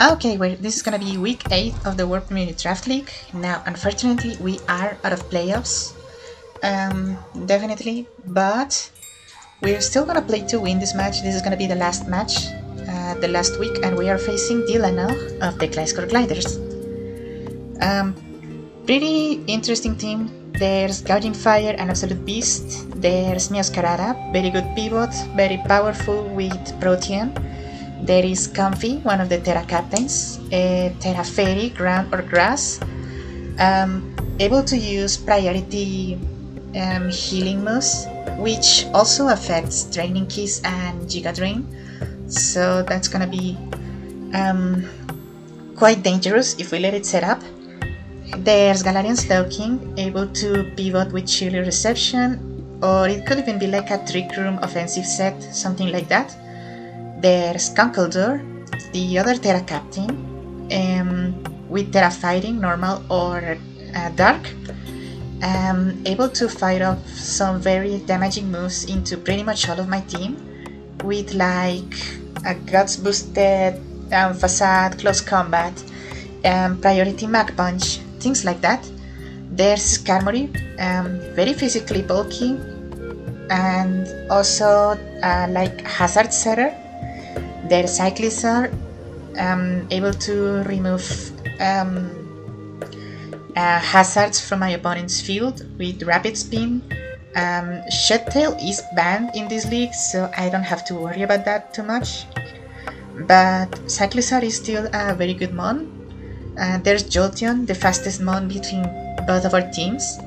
Okay, well, this is gonna be week 8 of the World Community Draft League. Now, unfortunately, we are out of playoffs. Definitely, but we're still gonna play to win this match. This is gonna be the last match, the last week, and we are facing Dylano of the Gliscor Gliders. Pretty interesting team. There's Gouging Fire, an absolute beast. There's Mioscarada, very good pivot, very powerful with Protean. There is Comfy, one of the Terra captains, Terra Fairy, ground or grass, able to use priority healing moves, which also affects Draining Kiss and Giga Drain. So that's gonna be quite dangerous if we let it set up. There's Galarian Slowking, able to pivot with Chilly Reception, or it could even be like a Trick Room offensive set, something like that. There's Conkeldurr, the other Terra captain, with Terra Fighting, normal or dark, able to fight off some very damaging moves into pretty much all of my team, with like a Guts boosted Facade, Close Combat, Priority Mach Punch, things like that. There's Skarmory, very physically bulky, and also like Hazard Setter. There's Cyclizar, able to remove hazards from my opponent's field with Rapid Spin. Shedtail is banned in this league, so I don't have to worry about that too much. But Cyclizar is still a very good mon. There's Jolteon, the fastest mon between both of our teams.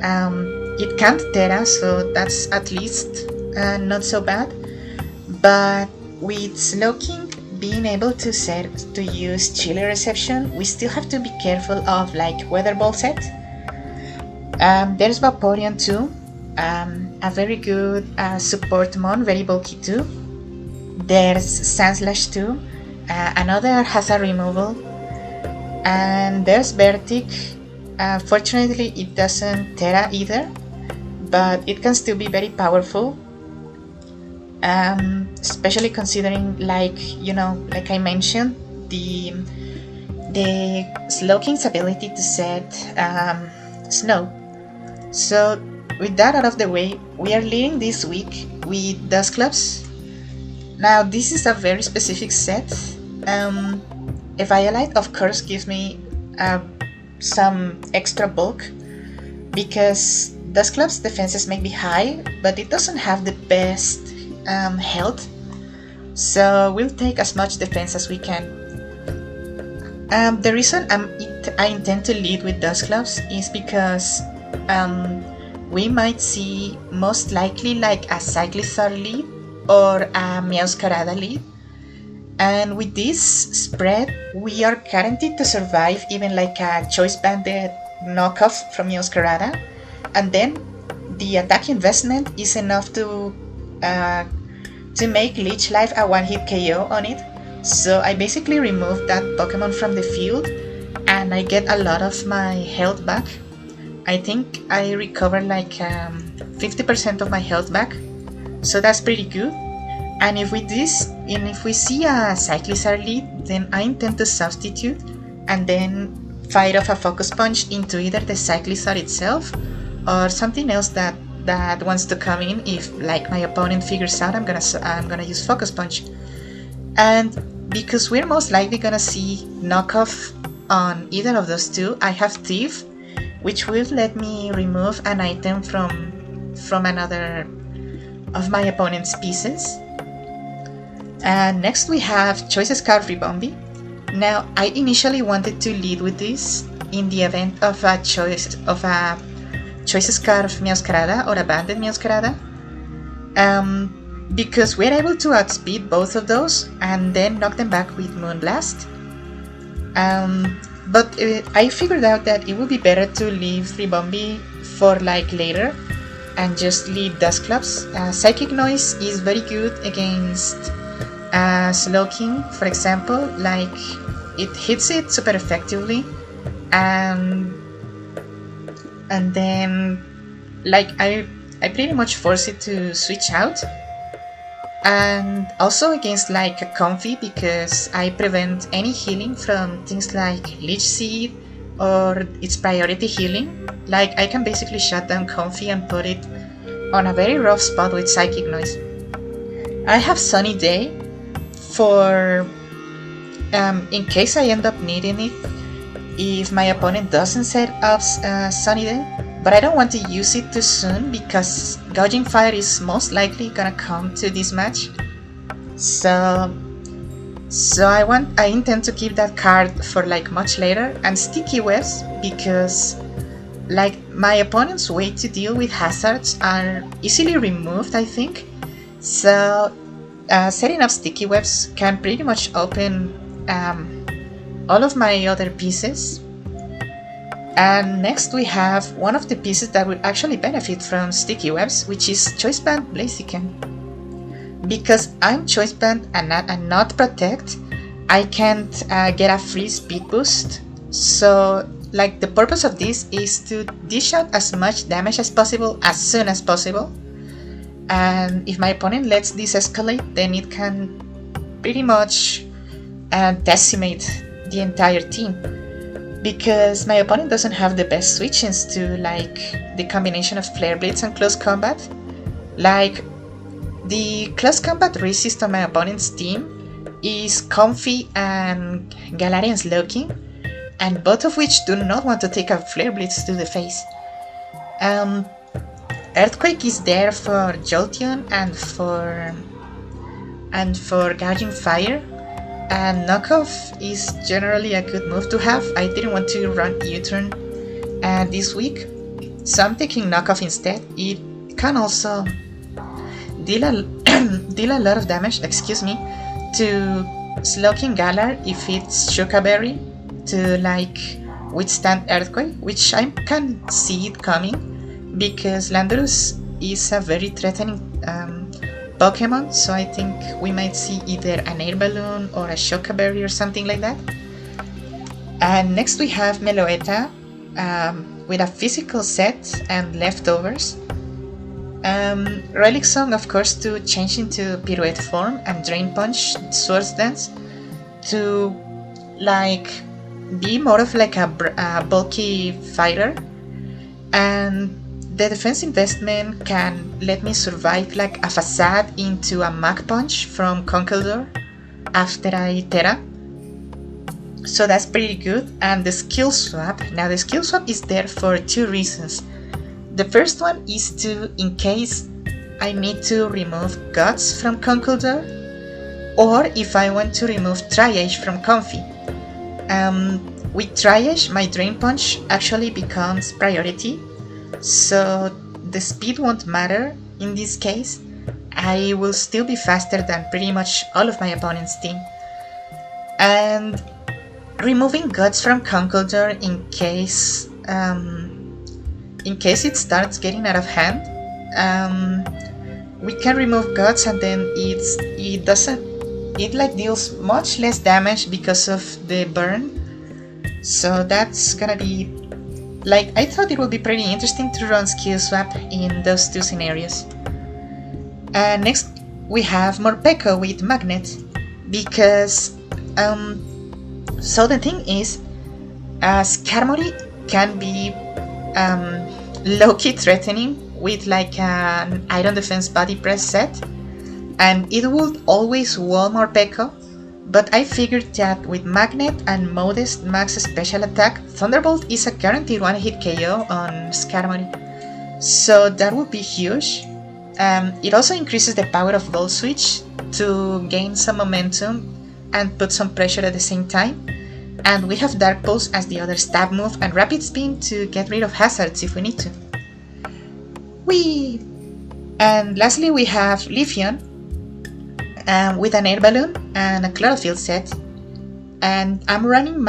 It can't Terra, so that's at least not so bad. But with Slowking being able to use Chilly Reception, we still have to be careful of like Weather Ball set. There's Vaporeon too, a very good support mon, very bulky too. There's Sandslash too, another hazard removal. And there's Vertic. Fortunately, it doesn't Terra either, but it can still be very powerful. Especially considering, like I mentioned, the Slowking's ability to set snow. So with that out of the way, we are leading this week with Dusclops. Now this is a very specific set. Eviolite of course gives me some extra bulk, because Dusclops' defenses may be high, but it doesn't have the best health, so we'll take as much defense as we can. The reason I intend to lead with Dusclops is because we might see most likely like a Cyclizar lead or a Mioscarada lead, and with this spread we are guaranteed to survive even like a Choice Banded knockoff from Mioscarada, and then the attack investment is enough to make Leech Life a one-hit KO on it. So I basically remove that Pokemon from the field and I get a lot of my health back. I think I recover like 50% of my health back, so that's pretty good. And if we see a Cyclizar lead, then I intend to substitute and then fight off a Focus Punch into either the Cyclizar itself or something else that wants to come in. If like my opponent figures out I'm gonna use Focus Punch. And because we're most likely gonna see knockoff on either of those two, I have Thief, which will let me remove an item from another of my opponent's pieces. And next we have Choice Scarf Ribombee. Now I initially wanted to lead with this in the event of a Choice Scarf Mioscarada or a Banded Mioscarada, because we're able to outspeed both of those and then knock them back with Moonblast. But I figured out that it would be better to leave Ribombee for like later and just lead Dusclops. Psychic Noise is very good against Slowking, for example, like it hits it super effectively, and then like I pretty much force it to switch out, and also against like a comfy, because I prevent any healing from things like Leech Seed or its priority healing. Like I can basically shut down comfy and put it on a very rough spot with Psychic Noise. I have Sunny Day for in case I end up needing it if my opponent doesn't set up Sunny Day, but I don't want to use it too soon because Gouging Fire is most likely gonna come to this match. So I intend to keep that card for like much later, and Sticky Webs because like my opponent's way to deal with hazards are easily removed, I think. So setting up Sticky Webs can pretty much open all of my other pieces. And next we have one of the pieces that would actually benefit from Sticky Webs, which is Choice Band Blaziken. Because I'm Choice Band and not Protect, I can't get a free speed boost. So like the purpose of this is to dish out as much damage as possible as soon as possible. And if my opponent lets this escalate, then it can pretty much decimate the entire team, because my opponent doesn't have the best switch-ins to like the combination of Flare Blades and Close Combat. Like the Close Combat resist on my opponent's team is Comfy and Galarian's Loki, and both of which do not want to take a Flare Blitz to the face. Earthquake is there for Jolteon and for Gouging Fire, and Knockoff is generally a good move to have. I didn't want to run U-turn this week, so I'm taking Knockoff instead. It can also deal a lot of damage, to Slowking Galar if it's Shuka Berry to like withstand Earthquake, which I can see it coming because Landorus is a very threatening Pokemon, so I think we might see either an Air Balloon or a Shuka Berry or something like that. And next we have Meloetta with a physical set and leftovers. Relic Song, of course, to change into Pirouette form, and Drain Punch, Swords Dance to like be more of like a bulky fighter, and the defense investment can let me survive like a Facade into a Mach Punch from Conkeldurr after I Terra. So that's pretty good. And the skill swap. Now the skill swap is there for two reasons. The first one is to, in case I need to remove Guts from Conkeldurr, or if I want to remove Triage from Comfy. With Triage, my Drain Punch actually becomes priority, so the speed won't matter in this case. I will still be faster than pretty much all of my opponent's team. And removing Guts from Conkeldurr in case it starts getting out of hand, we can remove Guts, and then it like deals much less damage because of the burn. So that's gonna be like, I thought it would be pretty interesting to run skill swap in those two scenarios. Next we have Morpeko with Magnet, because so the thing is, Skarmory can be low-key threatening with like an Iron Defense Body Press set, and it would always wall Morpeko, but I figured that with Magnet and modest max special attack, Thunderbolt is a guaranteed one-hit KO on Skarmory, so that would be huge. It also increases the power of Volt Switch to gain some momentum and put some pressure at the same time. And we have Dark Pulse as the other stab move, and Rapid Spin to get rid of hazards if we need to. Whee! And lastly we have Leafeon with an Air Balloon and a Chlorophyll set. And I'm running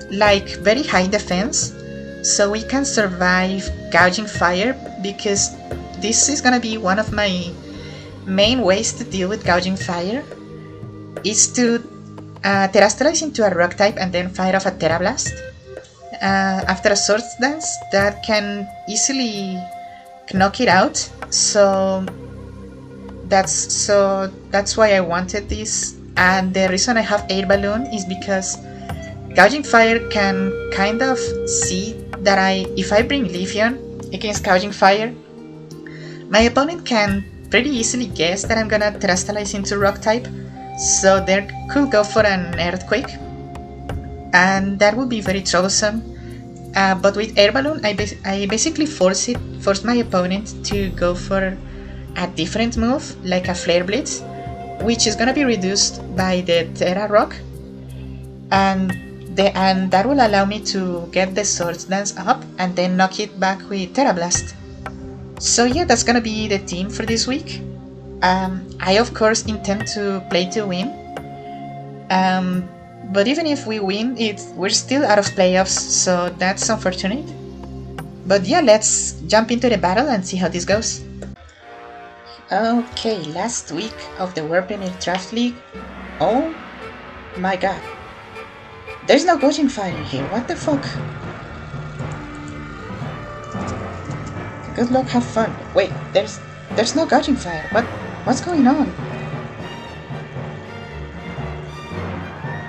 like very high defense, so we can survive Gouging Fire, because this is gonna be one of my main ways to deal with Gouging Fire, is to Terastallize into a Rock type and then fire off a Terra Blast. After a Swords Dance, that can easily knock it out, so that's why I wanted this. And the reason I have air balloon is because Gouging Fire can kind of see that if I bring Leafeon against Gouging Fire, my opponent can pretty easily guess that I'm gonna Terastallize into Rock type, so they could go for an Earthquake, and that would be very troublesome. But with Air Balloon, I basically forced my opponent to go for a different move, like a Flare Blitz, which is gonna be reduced by the Terra Rock, and that will allow me to get the Swords Dance up and then knock it back with Terra Blast. So yeah, that's gonna be the team for this week. I of course intend to play to win, but even if we win, we're still out of playoffs, so that's unfortunate. But yeah, let's jump into the battle and see how this goes. Okay, last week of the World Premier Draft League. Oh my god. There's no Gouging Fire here, what the fuck? Good luck, have fun. Wait, there's no Gouging Fire. What's going on?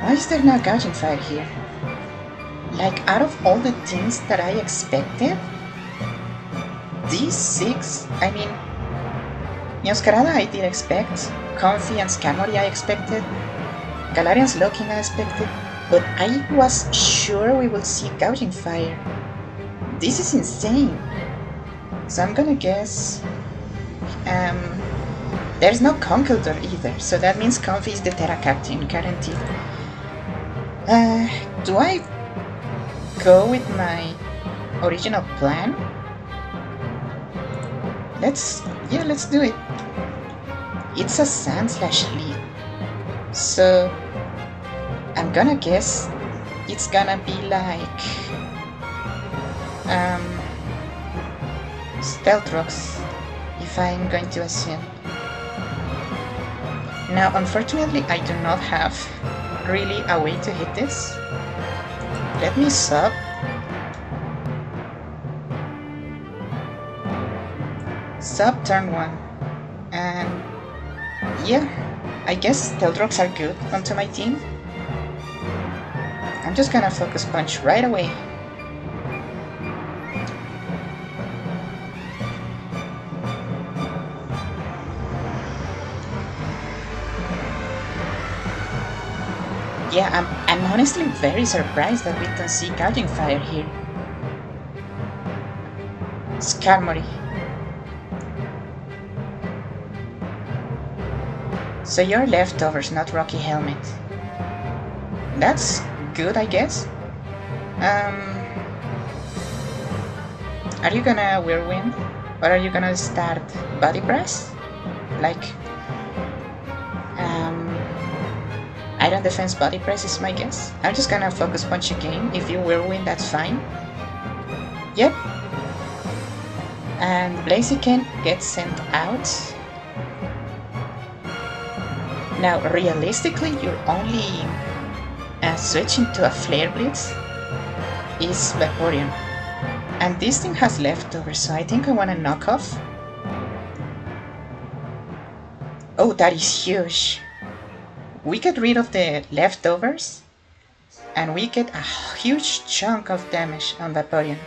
Why is there no Gouging Fire here? Like, out of all the things that I expected, these 6, I mean, Meowscarada I did expect, Comfey and Skarmory I expected, Galarian Slowking I expected, but I was sure we would see Gouging Fire. This is insane. So I'm gonna guess... there's no Conkeldurr either, so that means Comfey is the Terra Captain, guaranteed. Do I go with my original plan? Let's do it. It's a Sand/Lead, so I'm gonna guess it's gonna be like Stealth Rocks, if I'm going to assume. Now, unfortunately, I do not have really a way to hit this. Let me sub. Sub turn 1. And yeah, I guess Stealth Rocks are good onto my team. I'm just gonna Focus Punch right away. Yeah, I'm honestly very surprised that we don't see Gouging Fire here. Skarmory. So you're Leftovers, not Rocky Helmet. That's good, I guess. Are you gonna Whirlwind? Or are you gonna start Body Press? Like... Iron Defense Body Press is my guess. I'm just gonna Focus Punch again. If you Whirlwind, that's fine. Yep. And Blaziken gets sent out. Now, realistically, your only switching to a Flare Blitz is Vaporeon. And this thing has Leftovers, so I think I want to knock off. Oh, that is huge. We get rid of the Leftovers, and we get a huge chunk of damage on Vaporeon.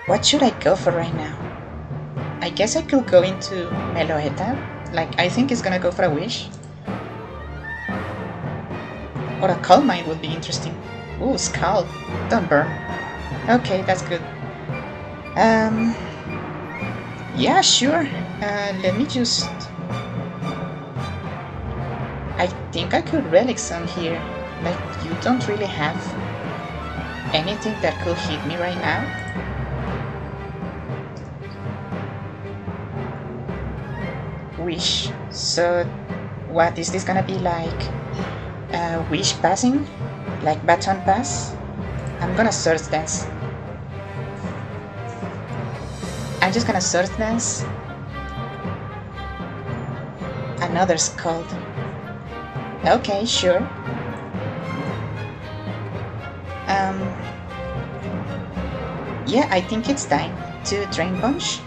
What should I go for right now? I guess I could go into Meloetta. Like, I think it's gonna go for a Wish. Or a Calm Mind would be interesting. Ooh, Scald. Don't burn. Okay, that's good. Yeah, sure. Let me just... I think I could Relic Zone here. Like, you don't really have anything that could hit me right now. Wish. So, what is this gonna be like? Wish passing? Like Baton Pass? I'm gonna Swords Dance. I'm just gonna Swords Dance. Another Scald. Okay, sure. Yeah, I think it's time. to Drain Punch.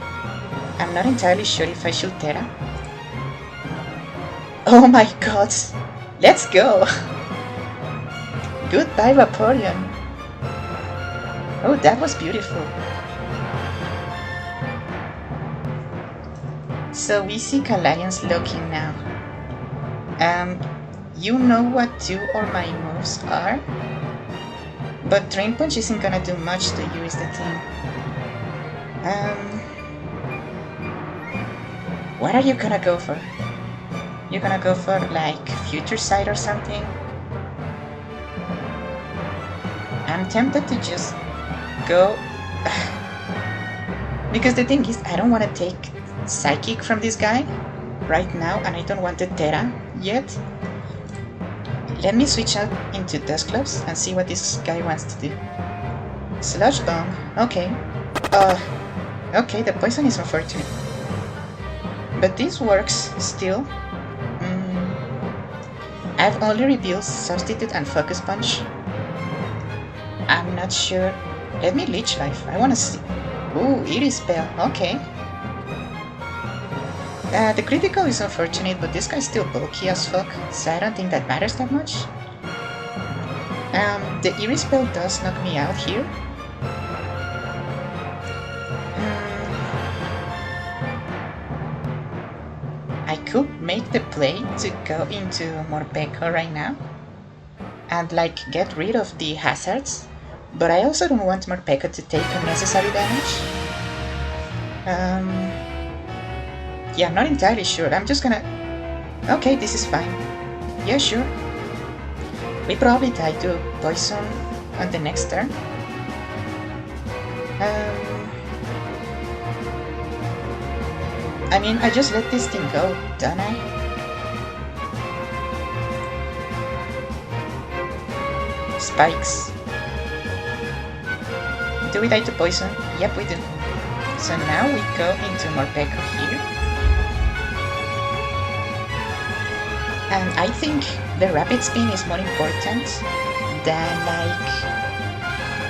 I'm not entirely sure if I should Terra. Oh my god! Let's go! Goodbye, Vaporeon! Oh, that was beautiful. So we see Galarian's looking now. You know what 2 of my moves are? But Drain Punch isn't gonna do much to you is the thing. What are you gonna go for? You're gonna go for like Future Sight or something? I'm tempted to just go... because the thing is, I don't want to take Psychic from this guy right now, and I don't want the Terra yet. Let me switch out into Dusclops and see what this guy wants to do. Sludge Bomb, okay. Okay, the poison is unfortunate. But this works still. I've only revealed Substitute and Focus Punch. I'm not sure. Let me Leech Life. I want to see. Ooh, Eerie Spell. Okay. The critical is unfortunate, but this guy's still bulky as fuck, so I don't think that matters that much. The Eerie Spell does knock me out here. I could make the play to go into Morpeko right now and like get rid of the hazards, but I also don't want Morpeko to take unnecessary damage. Yeah, I'm not entirely sure. I'm just gonna... Okay, this is fine. Yeah, sure. We probably die to poison on the next turn. I mean, I just let this thing go, don't I? Spikes. Do we die to poison? Yep, we do. So now we go into Morpeko here. And I think the Rapid Spin is more important than like,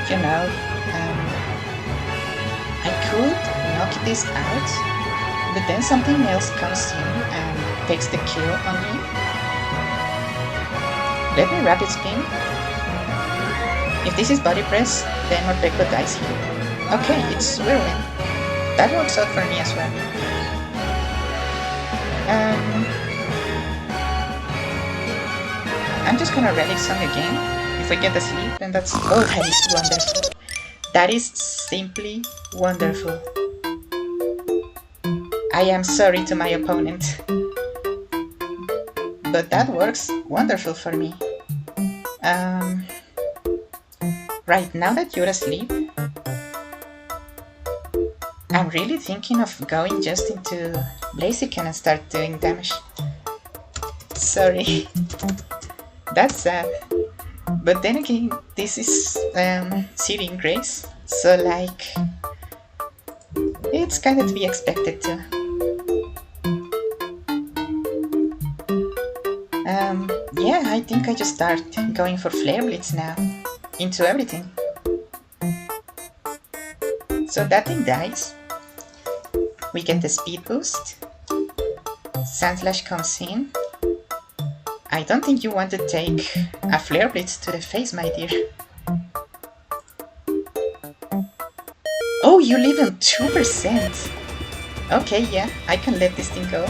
you know, I could knock this out, but then something else comes in and takes the kill on me. Let me Rapid Spin. If this is Body Press, then Morpeko dies here. Okay, it's Whirlwind. That works out for me as well. I'm just gonna Relic Song again. If I get asleep, then that's... Oh, that is wonderful. That is simply wonderful. I am sorry to my opponent, but that works wonderful for me. Right, now that you're asleep, I'm really thinking of going just into Blaziken and start doing damage. Sorry. That's sad. But then again, this is Searing Grace, so like, it's kind of to be expected too. Yeah, I think I just start going for Flare Blitz now, into everything. So that thing dies. We get the speed boost. Sandslash comes in. I don't think you want to take a Flare Blitz to the face, my dear. Oh, you live on 2%. Okay, yeah, I can let this thing go.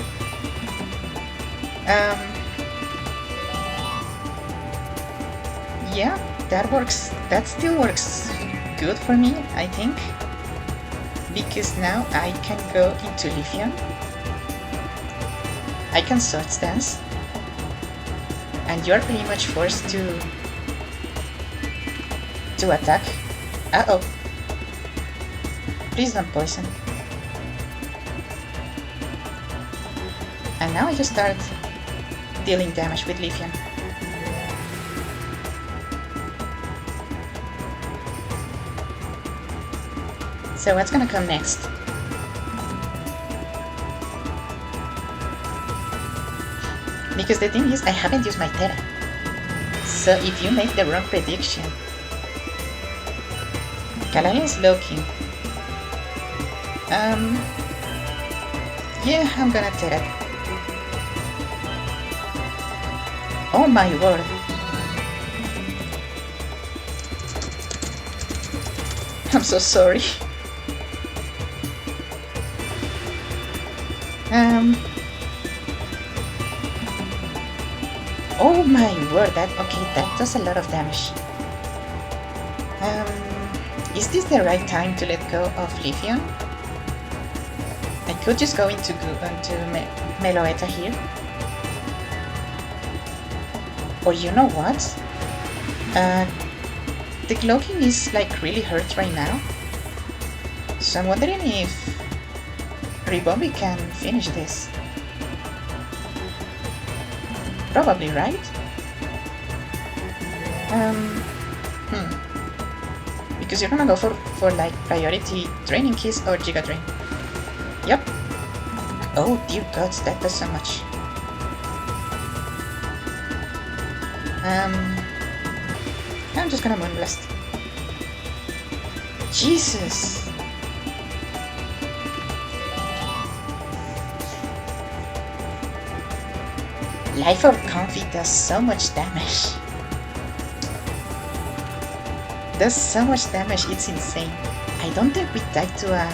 Yeah, that works. That still works good for me, I think. Because now I can go into Leafeon. I can Swords Dance. And you're pretty much forced to attack. Uh-oh. Please don't poison. And now I just start dealing damage with Leafeon. So what's gonna come next? Because the thing is, I haven't used my Terra. So if you make the wrong prediction... Galarian is looking. Yeah, I'm gonna take it. Oh my word. I'm so sorry. Oh my word, that does a lot of damage. Is this the right time to let go of Lithium? I could just go into Meloetta here. Or you know what? The Glowking is like really hurt right now. So I'm wondering if Ribombi can finish this. Probably, right? Because you're gonna go for like priority training keys or Giga Drain. Yep. Oh dear God, that does so much. I'm just gonna Moonblast. Jesus! Life Orb Comfy does so much damage. Does so much damage, it's insane. I don't think we died to a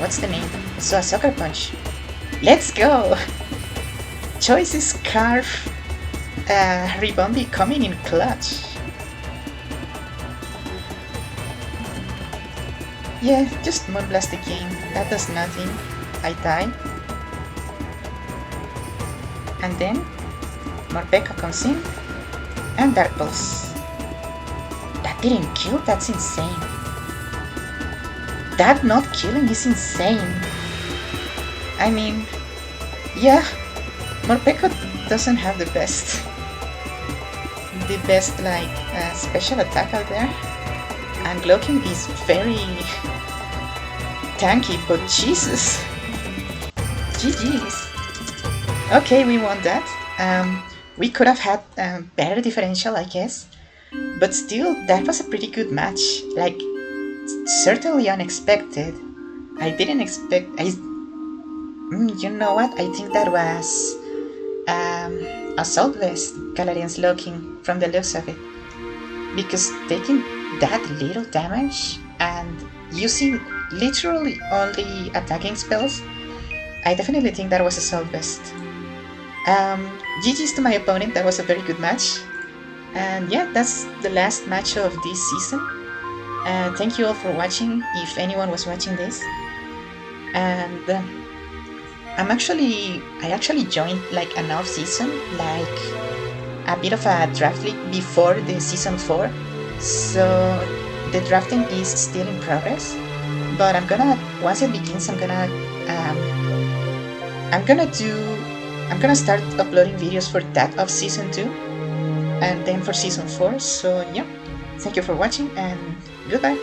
what's the name? So a Sucker Punch. Let's go! Choice Scarf Ribombi coming in clutch. Yeah, just Moonblast again. That does nothing. I die. And then Morpeko comes in and Dark Pulse. That didn't kill? That's insane. That not killing is insane. I mean, yeah, Morpeko doesn't have the best like special attack out there, and Glowking is very tanky, but Jesus, GG's. Okay, we won that. We could have had better differential, I guess, but still, that was a pretty good match. Like, certainly unexpected. I didn't expect. You know what? I think that was Assault Vest Galarian's Locking from the looks of it, because taking that little damage and using literally only attacking spells, I definitely think that was Assault Vest. GG's to my opponent. That was a very good match, and yeah, that's the last match of this season. Thank you all for watching, if anyone was watching this. And I actually joined like an off season, like a bit of a draft league before the season 4. So the drafting is still in progress, but once it begins, I'm gonna start uploading videos for that of season 2 and then for season 4. So yeah, thank you for watching and goodbye.